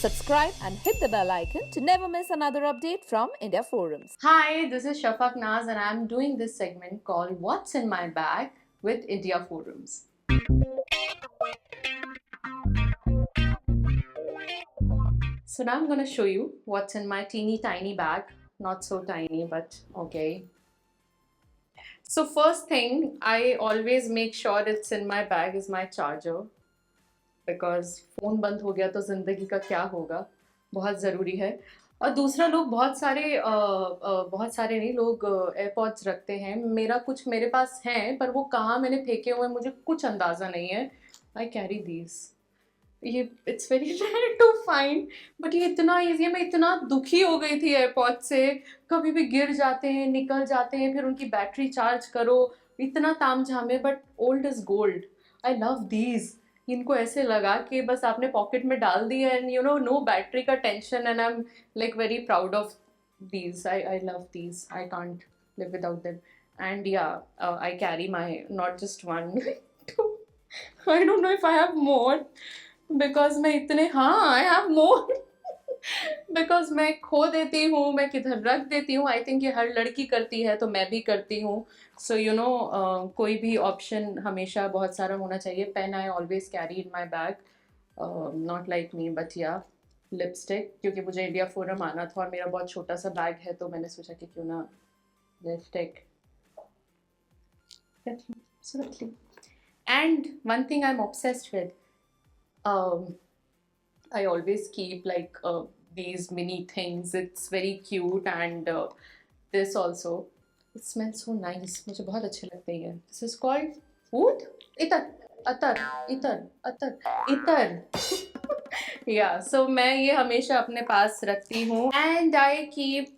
Subscribe and hit the bell icon to never miss another update from India Forums. Hi, this is Shafaq Naz, and I'm doing this segment called What's in My Bag with India Forums. So now I'm going to show you what's in my teeny tiny bag. Not so tiny, but okay. So first thing, I always make sure it's in my bag is my charger. Because phone बंद हो गया तो ज़िंदगी का क्या होगा, बहुत ज़रूरी है. और दूसरा, लोग बहुत सारे नहीं लोग एयरपॉड्स रखते हैं. मेरा कुछ मेरे पास हैं, पर वो कहाँ मैंने फेंके हुए मुझे कुछ अंदाज़ा नहीं है. I carry these. Yeah it's very rare to find, but ये इतना ईजी है. मैं इतना दुखी हो गई थी एयरपॉड से. कभी भी गिर जाते हैं, निकल जाते हैं, फिर उनकी बैटरी चार्ज करो, इतना ताम झाम है. But old is gold. I love these. इनको ऐसे लगा कि बस आपने पॉकेट में डाल दिया एंड यू नो बैटरी का tension. And I am like very proud of these. I love these. I can't live without them. And yeah, I carry my not just one, two. I don't know if I have more because मैं इतने I have more because मैं खो देती हूँ, मैं किधर रख देती हूँ. आई थिंक ये हर लड़की करती है, तो मैं भी करती हूँ. सो कोई भी ऑप्शन हमेशा बहुत सारा होना चाहिए. Pen I always carry in my bag. Not like me, but या लिपस्टिक, क्योंकि मुझे इंडिया फोरम आना था और मेरा बहुत छोटा सा बैग है, तो मैंने सोचा कि क्यों ना lipstick. And one thing I am obsessed with, I always keep like these mini things. It's very cute. And this also, it smells so nice. मुझे बहुत अच्छे लगते हैं. This is called oud. इतर. Yeah, so मैं ये हमेशा अपने पास रखती हूँ. And I keep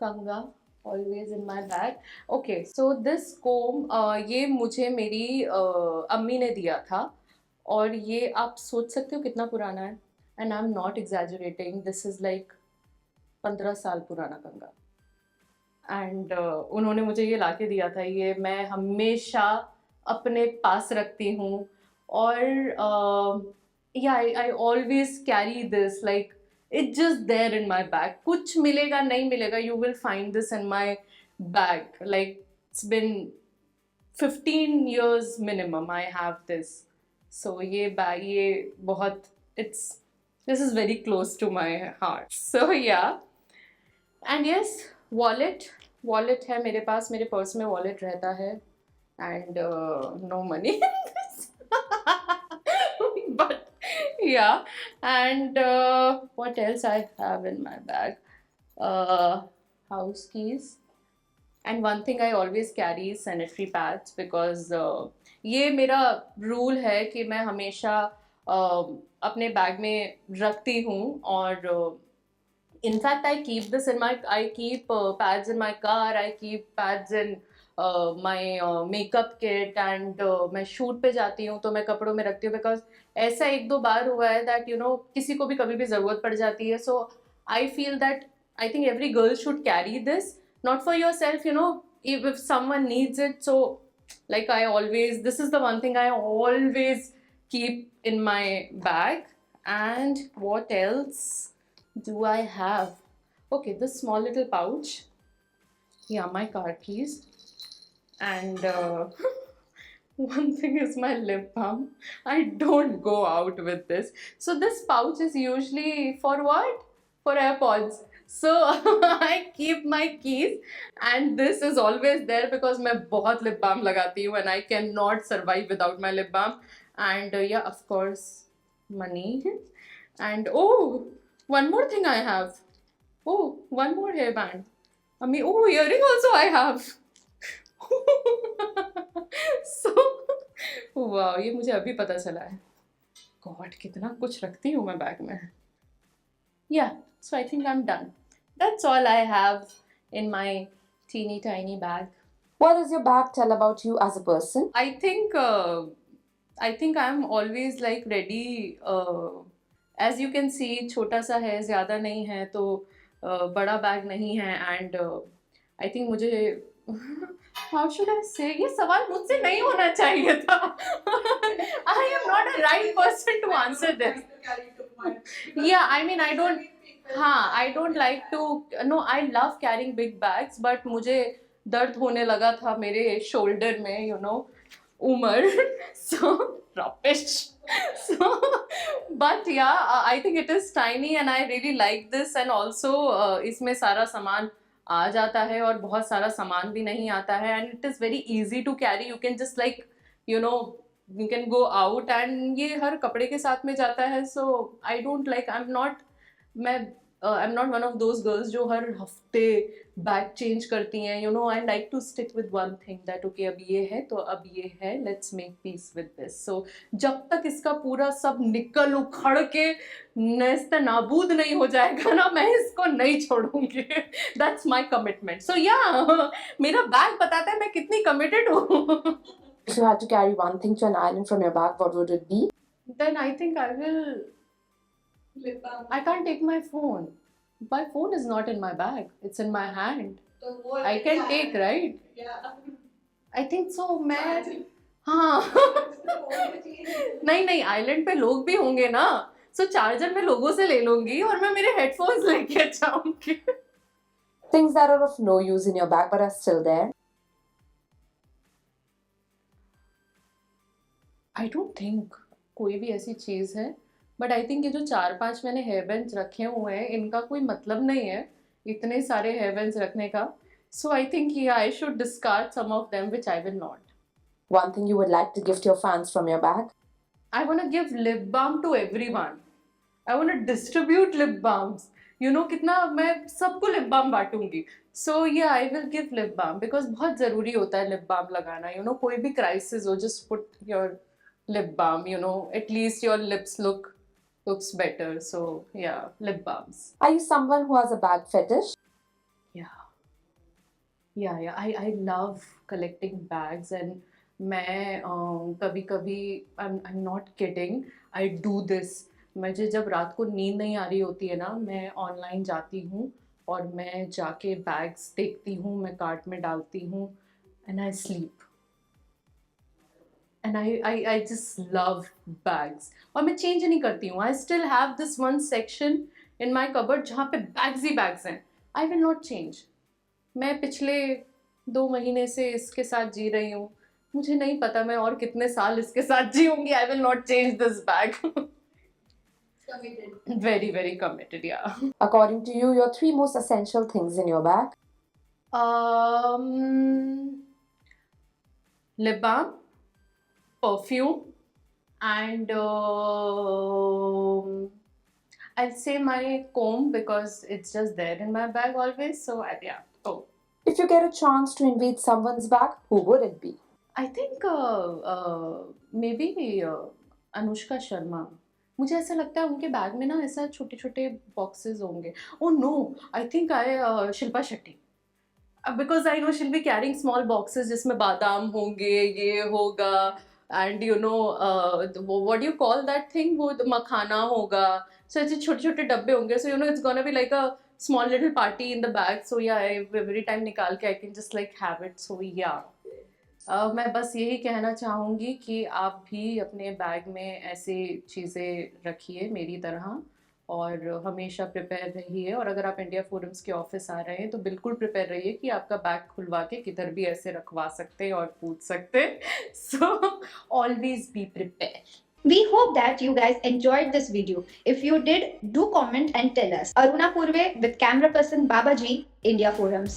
कंगा always in my bag. Okay, so this comb, ये मुझे मेरी अम्मी ने दिया था. और ये आप सोच सकते हो कितना पुराना है. And I am not exaggerating. This is like 15 साल पुराना कंगा. एंड उन्होंने मुझे ये ला के दिया था. ये मैं हमेशा अपने पास रखती हूँ. और या I always carry this. Like it's just there in my bag. कुछ मिलेगा नहीं मिलेगा, you will find this in my bag. Like it's been 15 years minimum I have this. So ये बैग, ये बहुत, this is very close to my heart. So yeah. And yes, wallet है मेरे पास. मेरे पर्स में wallet रहता है. And no money in this. But yeah. And what else I have in my bag? House keys. And one thing I always carry is sanitary pads, because ये मेरा rule है कि मैं हमेशा अपने बैग में रखती हूँ. और in fact I keep this in my, I keep pads in my car, I keep pads in my makeup kit. And मैं शूट पे जाती हूँ तो मैं कपड़ों में रखती हूँ, बिकॉज ऐसा 1-2 बार हुआ है दैट किसी को भी कभी भी ज़रूरत पड़ जाती है. So I feel that I think every girl should carry this. Not for yourself, if someone needs it. So like this is the one thing I always keep in my bag. And what else do I have? Okay, this small little pouch. Yeah, my car keys. And one thing is my lip balm. I don't go out with this. So this pouch is usually for what? For AirPods. So I keep my keys, and this is always there because मैं बहुत lip balm लगाती हूँ and I cannot survive without my lip balm. And yeah, of course, money. And oh, one more thing I have. Oh, one more hairband. Earring also I have. So wow, ये मुझे अभी पता चला है. God, कितना कुछ रखती हूँ मैं बैग में. Yeah, so I think I'm done. That's all I have in my teeny tiny bag. What does your bag tell about you as a person? I think I'm always like ready. As you can see, छोटा सा है, ज़्यादा नहीं है, तो बड़ा bag नहीं है. And I think मुझे how should I say, ये सवाल मुझसे नहीं होना चाहिए था. I am not a right person to answer this. Yeah, I mean, I don't, हाँ, I don't like to, no, I love carrying big bags, but मुझे दर्द होने लगा था मेरे शोल्डर में, Umar, so rubbish. So, but yeah, I think it is tiny and I really like this, and also इसमें सारा सामान आ जाता है और बहुत सारा सामान भी नहीं आता है, and it is very easy to carry. You can just like, you know, you can go out, and ये हर कपड़े के साथ में जाता है. So I don't like, I'm not one of those girls जो हर हफ्ते बैग चेंज करती हैं. I like to stick with one thing, that okay, अब ये है तो अब ये है, let's make peace with this. So जब तक इसका पूरा सब निकल उखड़ के नेस्त नाबूद नहीं हो जाएगा ना, मैं इसको नहीं छोड़ूंगी. That's my commitment. So yeah, मेरा बैग बताता है मैं कितनी committed हूँ. If you had to carry one thing to an island from your bag, what would it be? Then I think I will. I can't take my phone. My phone is not in my bag. It's in my hand. I can take, right? Yeah. I think so. मैं हाँ नहीं island पे लोग भी होंगे ना, सो charger मैं लोगों से ले लूंगी और मैं मेरे हेडफोन्स लेके जाऊंगी. Things that are of no use in your bag but are still there. I don't think कोई भी ऐसी चीज़ है, बट आई थिंक ये जो 4-5 मैंने हेयर बैंड्स रखे हुए हैं, इनका कोई मतलब नहीं है इतने सारे हेयर बैंड्स रखने का. So I think I should discard some of them which I will not. One thing you would like to gift your fans from your bag? I want to give lip balm to everyone. I want to distribute lip balms. कितना मैं सबको lip balm बांटूंगी. So yeah, I will give lip balm because बहुत ज़रूरी होता है lip balm लगाना. कोई भी क्राइसिस हो, just put your lip balm. At least your lips looks better. So yeah, lip balms. Are you someone who has a bag fetish? Yeah. I love collecting bags, and मैं कभी I'm not kidding, I do this. मुझे जब रात को नींद नहीं आ रही होती है ना, मैं ऑनलाइन जाती हूँ और मैं जाके बैग्स देखती हूँ, मैं कार्ट में डालती हूँ, and I sleep. And I just love bags. और मैं चेंज नहीं करती हूँ. I still have this one section in my cupboard जहाँ पे bags ही bags हैं. I will not change. मैं पिछले 2 महीने से इसके साथ जी रही हूँ. मुझे नहीं पता मैं और कितने साल इसके साथ जीऊंगी. I will not change this bag. Committed. Very, very committed, yeah. According to you, your 3 most essential things in your bag? Lip balm, perfume, and I'll say my comb because it's just there in my bag always. So yeah. Oh, If you get a chance to invade someone's bag, who would it be? I think maybe Anushka Sharma. मुझे ऐसा लगता है उनके bag में ना ऐसा छोटे छोटे बॉक्सेस होंगे. Oh no, I think Shilpa Shetty. Because I know she'll be carrying small boxes जिसमें बादाम होंगे, ये होगा, and what do you call that thing, वो मखाना होगा. So ऐसे छोटे छोटे डब्बे होंगे. So it's gonna be like a small little party in the bag. So yeah, every time निकाल के I can just like have it. So yeah. मैं बस यही कहना चाहूँगी कि आप भी अपने बैग में ऐसी चीज़ें रखिए मेरी तरह, और हमेशा प्रिपेयर रहिए. और अगर आप इंडिया फोरम्स के ऑफिस आ रहे हैं तो बिल्कुल प्रिपेयर रहिए कि आपका बैग खुलवा के किधर भी ऐसे रखवा सकते हैं और पूछ सकते हैं. So always be prepare. We hope that you guys enjoyed this video. If you did, do comment and tell us. Aruna Purve with camera person Babaji, India Forums.